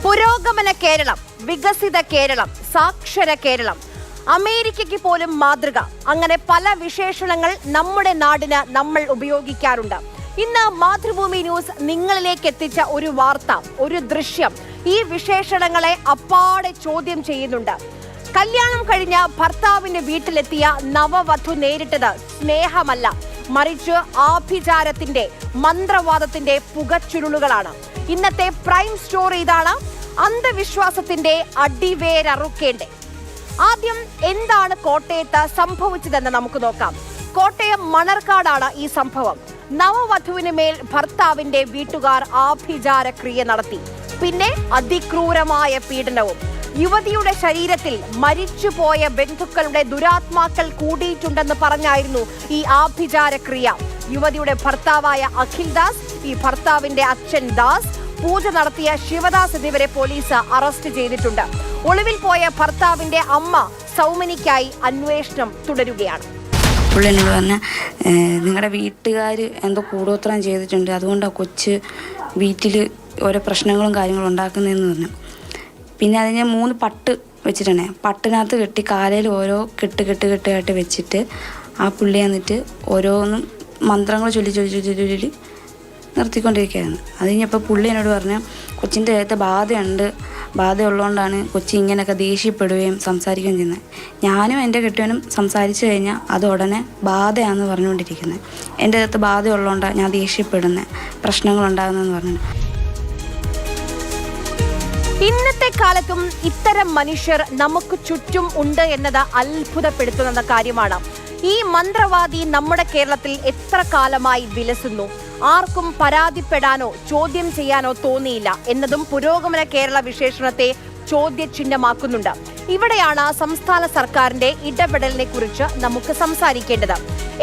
പുരോഗമന കേരളം, വികസിത കേരളം, സാക്ഷര കേരളം, അമേരിക്കയ്ക്ക് പോലും മാതൃക, അങ്ങനെ പല വിശേഷണങ്ങൾ നമ്മുടെ നാടിന് നമ്മൾ ഉപയോഗിക്കാറുണ്ട്. ഇന്ന് മാതൃഭൂമി ന്യൂസ് നിങ്ങളിലേക്ക് എത്തിച്ച ഒരു വാർത്ത, ഒരു ദൃശ്യം ഈ വിശേഷണങ്ങളെ അപ്പാടെ ചോദ്യം ചെയ്യുന്നുണ്ട്. കല്യാണം കഴിഞ്ഞ ഭർത്താവിന്റെ വീട്ടിലെത്തിയ നവവധു നേരിട്ടത് സ്നേഹമല്ല, മറിച്ച് ആഭിചാരത്തിന്റെ, മന്ത്രവാദത്തിന്റെ പുകച്ചുരുളുകളാണ്. ഇന്നത്തെ പ്രൈം സ്റ്റോറി ഇതാണ്. അന്ധവിശ്വാസത്തിന്റെ അടിവേരറുക്കേണ്ടേ. ആദ്യം എന്താണ് കോട്ടയത്ത് സംഭവിച്ചതെന്ന് നമുക്ക് നോക്കാം. കോട്ടയം മണർക്കാടാണ് ഈ സംഭവം. നവവധുവിന് മേൽ ഭർത്താവിന്റെ വീട്ടുകാർ ആഭിചാരക്രിയ നടത്തി. പിന്നെ അതിക്രൂരമായ പീഡനവും. യുവതിയുടെ ശരീരത്തിൽ മരിച്ചുപോയ ബന്ധുക്കളുടെ ദുരാത്മാക്കൾ കൂടിയിട്ടുണ്ടെന്ന് പറഞ്ഞായിരുന്നു ഈ ആഭിചാരക്രിയ. യുവതിയുടെ ഭർത്താവായ അഖിൽ ദാസ്, ഈ ഭർത്താവിന്റെ അച്ഛൻ ദാസ്, പൂജ നടത്തിയ ശിവദാസ് എന്നിവരെ പോലീസ് അറസ്റ്റ് ചെയ്തിട്ടുണ്ട്. ഒളിവിൽ പോയ ഭർത്താവിന്റെ അമ്മ സൗമനിക്കായി അന്വേഷണം തുടരുകയാണ്. പുള്ളി എന്നോട് പറഞ്ഞ നിങ്ങളുടെ വീട്ടുകാർ എന്തോ കൂടോത്രം ചെയ്തിട്ടുണ്ട്, അതുകൊണ്ടാണ് കൊച്ച് വീട്ടിൽ ഓരോ പ്രശ്നങ്ങളും കാര്യങ്ങളും ഉണ്ടാക്കുന്നതെന്ന് പറഞ്ഞു. പിന്നെ അത് ഞാൻ 3 പട്ട് വെച്ചിട്ടുണ്ടേ, പട്ടിനകത്ത് കെട്ടി കാലയിൽ ഓരോ കെട്ട് വെച്ചിട്ട് ആ പുള്ളി എന്നിട്ട് ഓരോന്നും മന്ത്രങ്ങൾ ചൊല്ലി നിർത്തിക്കൊണ്ടിരിക്കുകയായിരുന്നു. അത് കഴിഞ്ഞപ്പോൾ പുള്ളി എന്നോട് പറഞ്ഞു കൊച്ചിൻ്റെ ദേഹത്ത് ബാധയുള്ളതുകൊണ്ടാണ് കൊച്ചി ഇങ്ങനെയൊക്കെ ദേഷ്യപ്പെടുകയും സംസാരിക്കുകയും ചെയ്യുന്നത്. ഞാനും എൻ്റെ കെട്ടിയവനും സംസാരിച്ചു കഴിഞ്ഞാൽ അത് ഉടനെ ബാധയാണെന്ന് പറഞ്ഞുകൊണ്ടിരിക്കുന്നത്. എൻ്റെ ദേഹത്ത് ബാധയുള്ളതുകൊണ്ടാണ് ഞാൻ ദേഷ്യപ്പെടുന്നത്, പ്രശ്നങ്ങളുണ്ടാകുന്നതെന്ന് പറഞ്ഞു. ഇന്നത്തെ കാലത്തും ഇത്തരം മനുഷ്യർ നമുക്ക് ചുറ്റും ഉണ്ട് എന്നത് അത്ഭുതപ്പെടുത്തുന്ന കാര്യമാണ്. ഈ മന്ത്രവാദി നമ്മുടെ കേരളത്തിൽ എത്ര കാലമായി വിലസുന്നു. ആർക്കും പരാതിപ്പെടാനോ ചോദ്യം ചെയ്യാനോ തോന്നിയില്ല എന്നതും പുരോഗമന കേരള വിശേഷണത്തെ ചോദ്യചിഹ്നമാക്കുന്നുണ്ട്. ഇവിടെയാണ് സംസ്ഥാന സർക്കാരിന്റെ ഇടപെടലിനെ കുറിച്ച് നമുക്ക് സംസാരിക്കേണ്ടത്.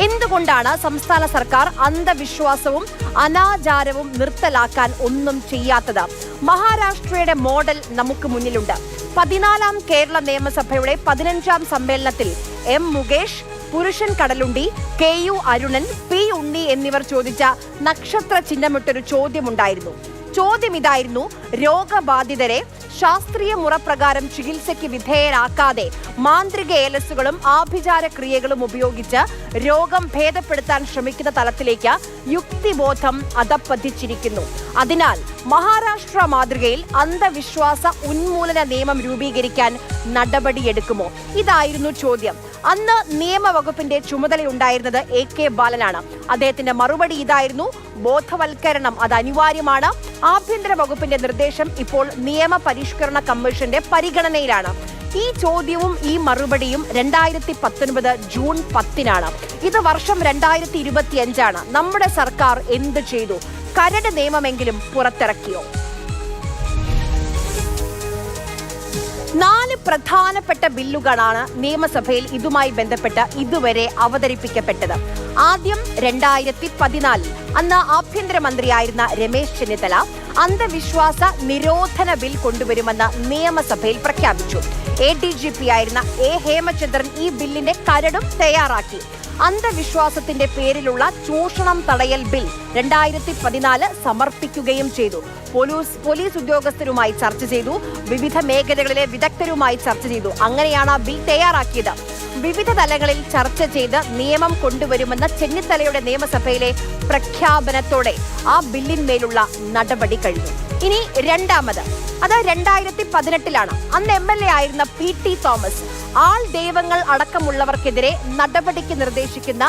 എന്തുകൊണ്ടാണ് സംസ്ഥാന സർക്കാർ അന്ധവിശ്വാസവും അനാചാരവും നിർത്തലാക്കാൻ ഒന്നും ചെയ്യാത്തത്? മഹാരാഷ്ട്രയുടെ മോഡൽ നമുക്ക് മുന്നിലുണ്ട്. 14ാം കേരള നിയമസഭയുടെ 15ാം സമ്മേളനത്തിൽ എം മുകേഷ്, പുരുഷൻ കടലുണ്ടി, KU അരുണൻ, P ഉണ്ണി എന്നിവർ ചോദിച്ച നക്ഷത്ര ചിഹ്നമിട്ടൊരു ചോദ്യമുണ്ടായിരുന്നു. ചോദ്യം ഇതായിരുന്നു: രോഗബാധിതരെ ശാസ്ത്രീയ മുറപ്രകാരം ചികിത്സയ്ക്ക് വിധേയരാക്കാതെ മാന്ത്രിക ഏലസുകളും ആഭിചാര ക്രിയകളും ഉപയോഗിച്ച് രോഗം ഭേദപ്പെടുത്താൻ ശ്രമിക്കുന്ന തലത്തിലേക്ക് യുക്തിബോധം അധപ്പതിച്ചിരിക്കുന്നു. അതിനാൽ മഹാരാഷ്ട്ര മാതൃകയിൽ അന്ധവിശ്വാസ ഉന്മൂലന നിയമം രൂപീകരിക്കാൻ നടപടിയെടുക്കുമോ? ഇതായിരുന്നു ചോദ്യം. അന്ന് നിയമവകുപ്പിന്റെ ചുമതലയുണ്ടായിരുന്നത് AK ബാലനാണ്. അദ്ദേഹത്തിന്റെ മറുപടി ഇതായിരുന്നു: ബോധവൽക്കരണം അത് അനിവാര്യമാണ്. ആഭ്യന്തര വകുപ്പിന്റെ നിർദ്ദേശം ഇപ്പോൾ നിയമ പരിഷ്കരണ കമ്മീഷന്റെ പരിഗണനയിലാണ്. ഈ ചോദ്യവും ഈ മറുപടിയും 2019 ജൂൺ 10-നാണ്. ഇത് വർഷം 2025-ആണ്. നമ്മുടെ സർക്കാർ എന്ത് ചെയ്തു? കരട് നിയമമെങ്കിലും പുറത്തിറക്കിയോ? 4 പ്രധാനപ്പെട്ട ബില്ലുകളാണ് നിയമസഭയിൽ ഇതുമായി ബന്ധപ്പെട്ട് ഇതുവരെ അവതരിപ്പിക്കപ്പെട്ടത്. ആദ്യം 2014 അന്ന് ആഭ്യന്തരമന്ത്രിയായിരുന്ന രമേശ് ചെന്നിത്തല അന്ധവിശ്വാസ നിരോധന ബിൽ കൊണ്ടുവരുമെന്ന് നിയമസഭയിൽ പ്രഖ്യാപിച്ചു. ADGP ആയിരുന്ന A ഹേമചന്ദ്രൻ ഈ ബില്ലിന്റെ കരടും തയ്യാറാക്കി. അന്ധവിശ്വാസത്തിന്റെ പേരിലുള്ള ചൂഷണം തടയൽ ബിൽ 2014 സമർപ്പിക്കുകയും ചെയ്തു. പോലീസ് ഉദ്യോഗസ്ഥരുമായി ചർച്ച ചെയ്തു. വിവിധ മേഖലകളിലെ വിദഗ്ധരുമായി ചർച്ച ചെയ്തു. അങ്ങനെയാണ് ആ ബിൽ തയ്യാറാക്കിയത്. വിവിധ തലങ്ങളിൽ ചർച്ച ചെയ്ത് നിയമം കൊണ്ടുവരുമെന്ന ചെന്നിത്തലയുടെ നിയമസഭയിലെ പ്രഖ്യാപനത്തോടെ ആ ബില്ലിന്മേലുള്ള നടപടി കഴിഞ്ഞു. ഇനി രണ്ടാമത്, അത് 2018-ലാണ്. അന്ന് MLA ആയിരുന്ന PT തോമസ് ആൾ ദൈവങ്ങൾ അടക്കമുള്ളവർക്കെതിരെ നടപടിക്ക് നിർദ്ദേശിക്കുന്ന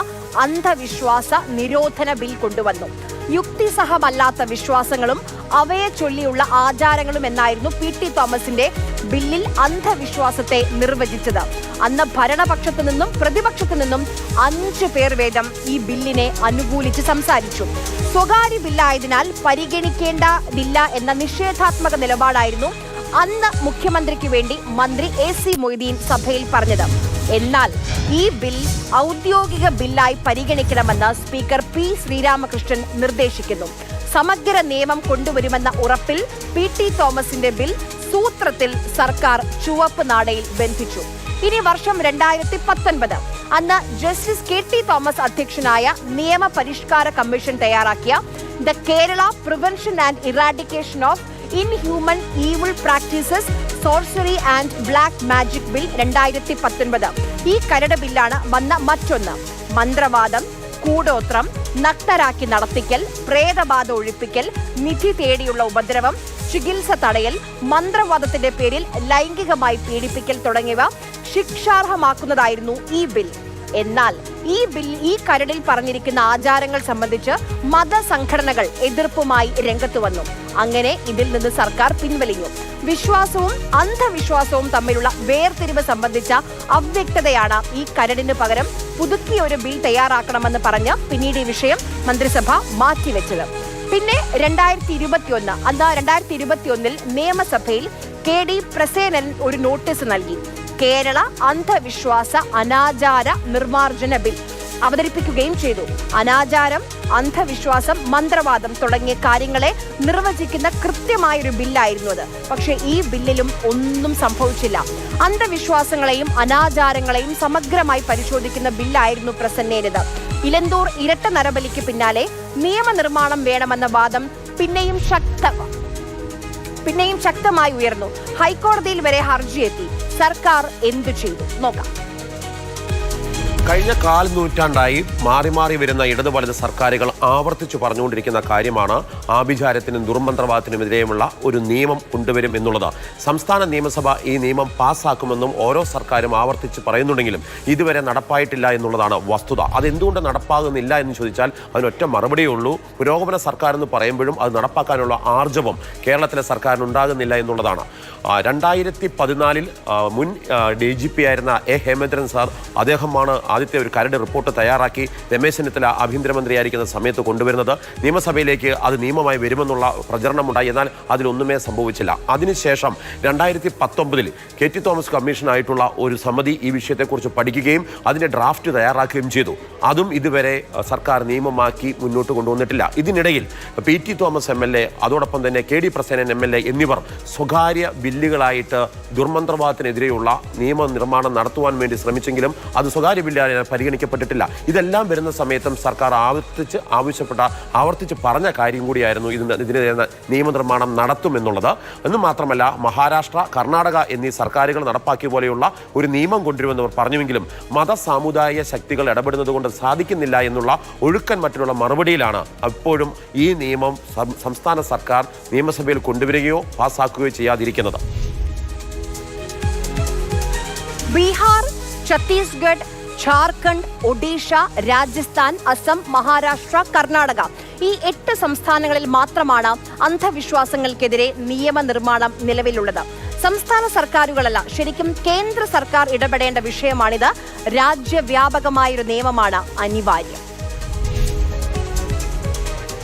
അന്ധവിശ്വാസ നിരോധന ബിൽ കൊണ്ടുവന്നു. യുക്തിസഹമല്ലാത്ത വിശ്വാസങ്ങളും അവയെ ചൊല്ലിയുള്ള ആചാരങ്ങളും എന്നായിരുന്നു PT തോമസിന്റെ ബില്ലിൽ അന്ധവിശ്വാസത്തെ നിർവചിച്ചത്. അന്ന് ഭരണപക്ഷത്തു നിന്നും പ്രതിപക്ഷത്തു നിന്നും 5 പേർ വീതം ഈ ബില്ലിനെ അനുകൂലിച്ച് സംസാരിച്ചു. സ്വകാര്യ ബില്ലായതിനാൽ പരിഗണിക്കേണ്ടതില്ല എന്ന നിഷേധാത്മക നിലപാടായിരുന്നു അന്ന് മുഖ്യമന്ത്രിക്ക് വേണ്ടി മന്ത്രി AC മൊയ്തീൻ സഭയിൽ പറഞ്ഞത്. എന്നാൽ ഈ ബിൽ ഔദ്യോഗിക ബില്ലായി പരിഗണിക്കണമെന്ന് സ്പീക്കർ P ശ്രീരാമകൃഷ്ണൻ നിർദ്ദേശിക്കുന്നു. സമഗ്ര നിയമം കൊണ്ടുവരുമെന്ന ഉറപ്പിൽ PT തോമസിന്റെ ബിൽ സൂത്രത്തിൽ സർക്കാർ ചുവപ്പ് നാടയിൽ ബന്ധിച്ചു. ഇനി വർഷം 2019 അന്ന് ജസ്റ്റിസ് KT തോമസ് അധ്യക്ഷനായ നിയമ പരിഷ്കാര കമ്മീഷൻ തയ്യാറാക്കിയ the Kerala prevention and eradication of inhuman evil practices, sorcery and black magic bill 2019. ഈ കരട് ബില്ലാണ് വന്ന മറ്റൊന്ന്. മന്ത്രവാദം, കൂടോത്രം, നഗ്നരാക്കി നടത്തിക്കൽ, പ്രേതബാധ ഒഴിപ്പിക്കൽ, നിധി തേടിയുള്ള ഉപദ്രവം, ചികിത്സ തടയൽ, മന്ത്രവാദത്തിന്റെ പേരിൽ ലൈംഗികമായി പീഡിപ്പിക്കൽ തുടങ്ങിയവ ശിക്ഷാർഹമാക്കുന്നതായിരുന്നു ഈ ബിൽ. എന്നാൽ ഈ കരടിൽ പറഞ്ഞിരിക്കുന്ന ആചാരങ്ങൾ സംബന്ധിച്ച് മതസംഘടനകൾ എതിർപ്പുമായി രംഗത്ത് വന്നു. അങ്ങനെ ഇതിൽ നിന്ന് സർക്കാർ പിൻവലിഞ്ഞു. വിശ്വാസവും അന്ധവിശ്വാസവും തമ്മിലുള്ള വേർതിരിവ് സംബന്ധിച്ച അവ്യക്തതയാണ് ഈ കരടിന് പകരം പുതുക്കിയ ഒരു ബിൽ തയ്യാറാക്കണമെന്ന് പറഞ്ഞ് പിന്നീട് ഈ വിഷയം മന്ത്രിസഭ മാറ്റിവെച്ചത്. പിന്നെ 2021 നിയമസഭയിൽ KD പ്രസേനൻ ഒരു നോട്ടീസ് നൽകി. കേരള അന്ധവിശ്വാസ അനാചാര നിർമ്മാർജ്ജന ബിൽ അവതരിപ്പിക്കുകയും ചെയ്തു. അനാചാരം, അന്ധവിശ്വാസം, മന്ത്രവാദം തുടങ്ങിയ കാര്യങ്ങളെ നിർവചിക്കുന്ന കൃത്യമായൊരു ബില്ലായിരുന്നു അത്. പക്ഷേ ഈ ബില്ലിലും ഒന്നും സംഭവിച്ചില്ല. അന്ധവിശ്വാസങ്ങളെയും അനാചാരങ്ങളെയും സമഗ്രമായി പരിശോധിക്കുന്ന ബില്ലായിരുന്നു പ്രസന്നേനത്. ഇലന്തൂർ ഇരട്ട നരബലിക്ക് പിന്നാലെ നിയമനിർമ്മാണം വേണമെന്ന വാദം പിന്നെയും ശക്തമായി ഉയർന്നു. ഹൈക്കോടതിയിൽ വരെ ഹർജിയെത്തി. സർക്കാർ എന്തു ചെയ്തു നോക്കാം. കഴിഞ്ഞ 4 നൂറ്റാണ്ടായി മാറി മാറി വരുന്ന ഇടതു വലത് സർക്കാരുകൾ ആവർത്തിച്ചു പറഞ്ഞുകൊണ്ടിരിക്കുന്ന കാര്യമാണ് ആഭിചാരത്തിനും ദുർമന്ത്രവാദത്തിനുമെതിരെയുമുള്ള ഒരു നിയമം കൊണ്ടുവരും എന്നുള്ളത്. സംസ്ഥാന നിയമസഭ ഈ നിയമം പാസ്സാക്കുമെന്നും ഓരോ സർക്കാരും ആവർത്തിച്ച് പറയുന്നുണ്ടെങ്കിലും ഇതുവരെ നടപ്പായിട്ടില്ല എന്നുള്ളതാണ് വസ്തുത. അതെന്തുകൊണ്ട് നടപ്പാകുന്നില്ല എന്ന് ചോദിച്ചാൽ അതിനൊറ്റ മറുപടിയേ ഉള്ളൂ. പുരോഗമന സർക്കാർ എന്ന് പറയുമ്പോഴും അത് നടപ്പാക്കാനുള്ള ആർജവം കേരളത്തിലെ സർക്കാരിന് ഉണ്ടാകുന്നില്ല എന്നുള്ളതാണ്. 2014 മുൻ DGP ആയിരുന്ന ഹേമേന്ദ്രൻ സാർ, അദ്ദേഹമാണ് ആദ്യത്തെ ഒരു കരട് റിപ്പോർട്ട് തയ്യാറാക്കി രമേശ് ചെന്നിത്തല ആഭ്യന്തരമന്ത്രിയായിരിക്കുന്ന സമയത്ത് കൊണ്ടുവരുന്നത്. നിയമസഭയിലേക്ക് അത് നിയമമായി വരുമെന്നുള്ള പ്രചരണമുണ്ടായി. എന്നാൽ അതിലൊന്നുമേ സംഭവിച്ചില്ല. അതിനുശേഷം 2019 KT തോമസ് കമ്മീഷനായിട്ടുള്ള ഒരു സമിതി ഈ വിഷയത്തെക്കുറിച്ച് പഠിക്കുകയും അതിൻ്റെ ഡ്രാഫ്റ്റ് തയ്യാറാക്കുകയും ചെയ്തു. അതും ഇതുവരെ സർക്കാർ നിയമമാക്കി മുന്നോട്ട് കൊണ്ടുവന്നിട്ടില്ല. ഇതിനിടയിൽ PT തോമസ് MLA, അതോടൊപ്പം തന്നെ KD പ്രസേനൻ MLA എന്നിവർ സ്വകാര്യ ബില്ലുകളായിട്ട് ദുർമന്ത്രവാദത്തിനെതിരെയുള്ള നിയമനിർമ്മാണം നടത്തുവാൻ വേണ്ടി ശ്രമിച്ചെങ്കിലും അത് സ്വകാര്യ ബില്ല് പരിഗണിക്കപ്പെട്ടിട്ടില്ല. ഇതെല്ലാം വരുന്ന സമയത്തും സർക്കാർ ആവർത്തിച്ച് പറഞ്ഞ കാര്യം കൂടിയായിരുന്നു ഇതിനെതിരെ നിയമനിർമ്മാണം നടത്തുമെന്നുള്ളത്. എന്നു മാത്രമല്ല, മഹാരാഷ്ട്ര, കർണാടക എന്നീ സർക്കാരുകൾ നടപ്പാക്കിയ പോലെയുള്ള ഒരു നിയമം കൊണ്ടുവരുമെന്നവർ പറഞ്ഞുവെങ്കിലും മതസാമുദായിക ശക്തികൾ ഇടപെടുന്നത് കൊണ്ട് സാധിക്കുന്നില്ല എന്നുള്ള ഒഴുക്കൻ മറ്റുള്ള മറുപടിയിലാണ് അപ്പോഴും ഈ നിയമം സംസ്ഥാന സർക്കാർ നിയമസഭയിൽ കൊണ്ടുവരികയോ പാസ്സാക്കുകയോ ചെയ്യാതിരിക്കുന്നത്. ബീഹാർ, ഛത്തീസ്ഗഡ്, ഝാർഖണ്ഡ്, ഒഡീഷ, രാജസ്ഥാൻ, അസം, മഹാരാഷ്ട്ര, കർണാടക ഈ 8 സംസ്ഥാനങ്ങളിൽ മാത്രമാണ് അന്ധവിശ്വാസങ്ങൾക്കെതിരെ നിയമനിർമ്മാണം നിലവിലുള്ളത്. സംസ്ഥാന സർക്കാരുകളല്ല, ശരിക്കും കേന്ദ്ര സർക്കാർ ഇടപെടേണ്ട വിഷയമാണിത്. രാജ്യവ്യാപകമായൊരു നിയമമാണ് അനിവാര്യം.